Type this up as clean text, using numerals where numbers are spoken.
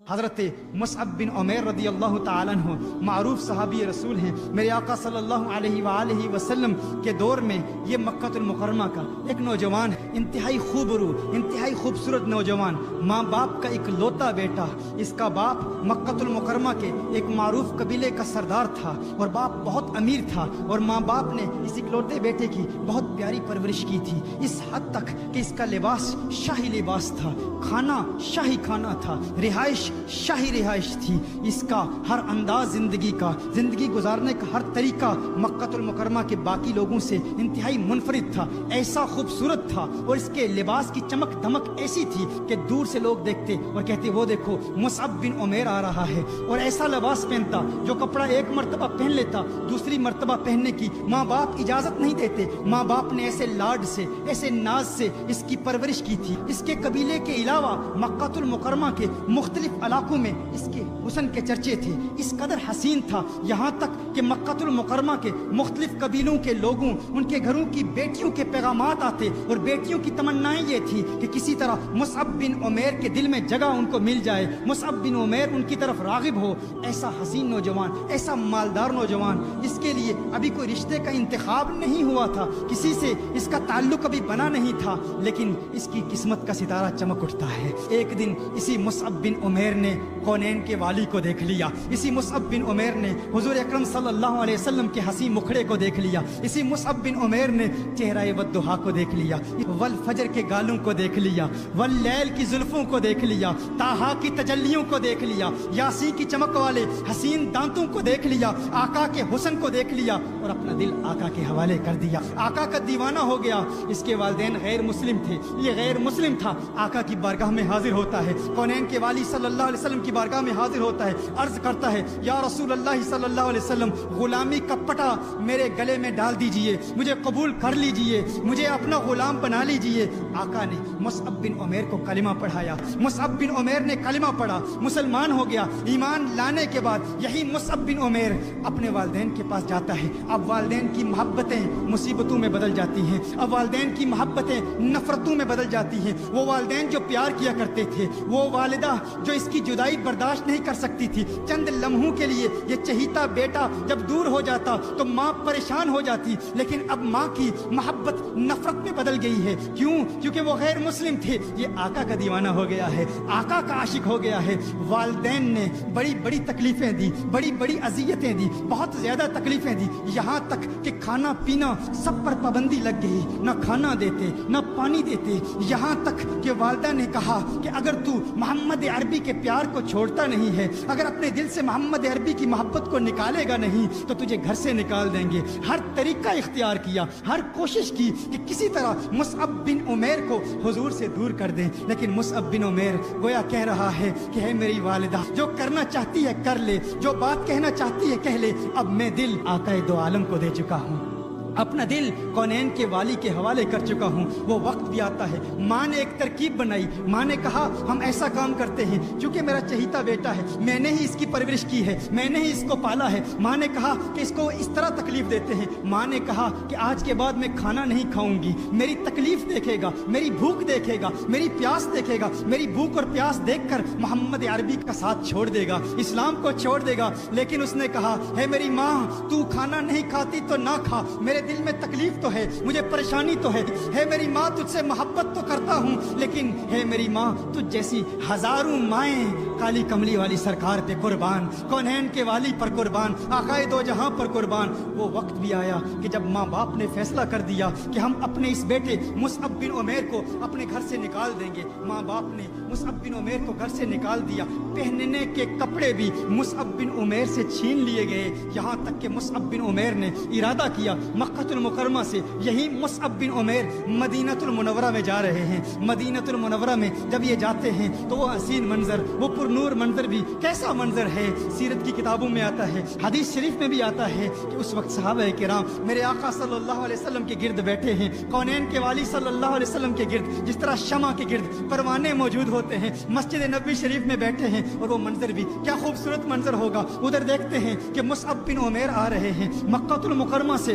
حضرت مصعب بن عمیر رضی اللہ تعالیٰ عنہ معروف صحابی رسول ہیں۔ میرے آقا صلی اللہ علیہ وآلہ وسلم کے دور میں یہ مکہ المکرمہ کا ایک نوجوان، انتہائی خوبرو، انتہائی خوبصورت نوجوان، ماں باپ کا ایک لوتا بیٹا۔ اس کا باپ مکہ المکرمہ کے ایک معروف قبیلے کا سردار تھا اور باپ بہت امیر تھا، اور ماں باپ نے اس اکلوتے بیٹے کی بہت پیاری پرورش کی تھی، اس حد تک کہ اس کا لباس شاہی لباس تھا، کھانا شاہی کھانا تھا، رہائش شاہی رہائش تھی۔ اس کا ہر انداز زندگی گزارنے کا ہر طریقہ مکہ المکرمہ کے باقی لوگوں سے انتہائی منفرد تھا، ایسا خوبصورت تھا، اور اس کے لباس کی چمک دمک ایسی تھی کہ دور سے لوگ دیکھتے اور کہتے وہ دیکھو مصعب بن عمیر آ رہا ہے، اور ایسا لباس پہنتا جو کپڑا ایک مرتبہ پہن لیتا دوسری مرتبہ پہننے کی ماں باپ اجازت نہیں دیتے۔ ماں باپ نے ایسے لاڈ سے، ایسے ناز سے اس کی پرورش کی تھی۔ اس کے قبیلے کے علاوہ مکہ المکرمہ کے مختلف علاقوں میں اس کے حسن کے چرچے تھے، اس قدر حسین تھا، یہاں تک کہ مکہ المکرمہ کے مختلف قبیلوں کے لوگوں، ان کے گھروں کی بیٹیوں کے پیغامات آتے، اور بیٹیوں کی تمنائیں یہ تھی کہ کسی طرح مصعب بن عمیر کے دل میں جگہ ان کو مل جائے، مصعب بن عمیر ان کی طرف راغب ہو۔ ایسا حسین نوجوان، ایسا مالدار نوجوان، اس کے لیے ابھی کوئی رشتے کا انتخاب نہیں ہوا تھا، کسی سے اس کا تعلق ابھی بنا نہیں تھا، لیکن اس کی قسمت کا ستارہ چمک اٹھتا ہے۔ ایک دن اسی مصعب بن عمیر نے کونین کے والی کو دیکھ لیا، اسی مصعب بن عمیر نے حضور اکرم صلی اللہ علیہ وسلم کے حسین مکھڑے کو دیکھ لیا، اسی مصعب بن عمیر نے چہرہ والضحیٰ کو دیکھ لیا، والفجر کے گالوں کو دیکھ لیا، واللیل کی زلفوں کو دیکھ لیا، طٰہٰ کی تجلیوں کو دیکھ لیا، یاسین کی چمک والے حسین دانتوں کو دیکھ لیا، آقا کے حسن کو دیکھ لیا، اور اپنا دل آقا کے حوالے کر دیا، آقا کا دیوانہ ہو گیا۔ اس کے والدین غیر مسلم تھے، یہ غیر مسلم تھا، آقا کی بارگاہ میں حاضر ہوتا ہے، کونین کے والی صلی اللہ علیہ وسلم کی بارگاہ میں حاضر ہوتا ہے، عرض کرتا ہے یا رسول اللہ صلی اللہ علیہ وسلم، غلامی کا پٹا میرے گلے میں ڈال دیجئے، مجھے قبول کر لیجئے، مجھے اپنا غلام بنا لیجئے۔ آقا نے مصعب بن عمیر کو کلمہ پڑھایا، مصعب بن عمیر نے کلمہ پڑھا، مسلمان ہو گیا۔ ایمان لانے کے بعد یہی مصعب بن عمیر اپنے والدین کے پاس جاتا ہے۔ اب والدین کی محبتیں مصیبتوں میں بدل جاتی ہیں، اب والدین کی محبتیں نفرتوں میں بدل جاتی ہیں۔ وہ والدین جو پیار کیا کرتے تھے، وہ والدہ جو اس کی جدائی برداشت نہیں کر سکتی تھی، چند لمحوں کے لیے یہ چہیتا بیٹا جب دور ہو جاتا تو ماں پریشان ہو جاتی، لیکن اب ماں کی محبت نفرت میں بدل گئی ہے۔ کیوں؟ کیونکہ وہ غیر مسلم تھے، یہ آقا کا دیوانہ ہو گیا ہے، آقا کا عاشق ہو گیا ہے۔ والدین نے بڑی بڑی تکلیفیں دی، بڑی بڑی اذیتیں دی، بہت زیادہ تکلیفیں دی، یہاں تک کہ کھانا پینا سب پر پابندی لگ گئی، نہ کھانا دیتے نہ پانی دیتے، یہاں تک کہ والدہ نے کہا کہ اگر تو محمد عربی کے پیار کو چھوڑتا نہیں ہے، اگر اپنے دل سے محمد عربی کی محبت کو نکالے گا نہیں تو تجھے گھر سے نکال دیں گے۔ ہر طریقہ اختیار کیا، ہر کوشش کی کہ کسی طرح مصعب بن عمیر کو حضور سے دور کر دیں، لیکن مصعب بن عمیر گویا کہہ رہا ہے کہ ہے میری والدہ، جو کرنا چاہتی ہے کر لے، جو بات کہنا چاہتی ہے کہہ لے، اب میں دل آقا دو عالم کو دے چکا ہوں، اپنا دل کونین کے والی کے حوالے کر چکا ہوں۔ وہ وقت بھی آتا ہے، ماں نے ایک ترکیب بنائی، ماں نے کہا ہم ایسا کام کرتے ہیں، چونکہ میرا چہیتا بیٹا ہے، میں نے ہی اس کی پرورش کی ہے، میں نے ہی اس کو پالا ہے۔ ماں نے کہا کہ اس کو اس طرح تکلیف دیتے ہیں، ماں نے کہا کہ آج کے بعد میں کھانا نہیں کھاؤں گی، میری تکلیف دیکھے گا، میری بھوک دیکھے گا، میری پیاس دیکھے گا، میری بھوک اور پیاس دیکھ کر محمد عربی کا ساتھ چھوڑ دے گا، اسلام کو چھوڑ دے گا۔ لیکن اس نے کہا ہے میری ماں، تو کھانا نہیں کھاتی تو نہ کھا، میرے دل میں تکلیف تو ہے، مجھے پریشانی تو ہے میری ماں، تجھ سے محبت تو کرتا ہوں، لیکن ہے میری ماں تجھ جیسی ہزاروں مائیں کالی کملی والی سرکار پہ قربان، کونین کے والی پر قربان، آقائے دو جہاں پر قربان۔ وہ وقت بھی آیا کہ جب ماں باپ نے فیصلہ کر دیا کہ ہم اپنے اس بیٹے مصعب بن عمیر کو اپنے گھر سے نکال دیں گے۔ ماں باپ نے مصعب بن عمیر کو گھر سے نکال دیا، پہننے کے کپڑے بھی مصعب بن عمیر سے چھین لیے گئے، یہاں تک کہ مصعب بن عمیر نے ارادہ کیا مکہ المکرمہ سے یہی مصعب بن عمیر مدینہ المنورہ میں جا رہے ہیں۔ مدینہ المنورہ میں جب یہ جاتے ہیں تو وہ حسین منظر، وہ پرنور منظر بھی کیسا منظر ہے، سیرت کی کتابوں میں آتا ہے، حدیث شریف میں بھی آتا ہے کہ اس وقت صحابہ کرام میرے آقا صلی اللہ علیہ وسلم کے گرد بیٹھے ہیں، کونین کے والی صلی اللہ علیہ وسلم کے گرد جس طرح شمع کے گرد پروانے موجود ہوتے ہیں، مسجد نبوی شریف میں بیٹھے ہیں، اور وہ منظر بھی کیا خوبصورت منظر ہوگا۔ ادھر دیکھتے ہیں کہ مصعب بن عمیر آ رہے ہیں مکہ المکرمہ سے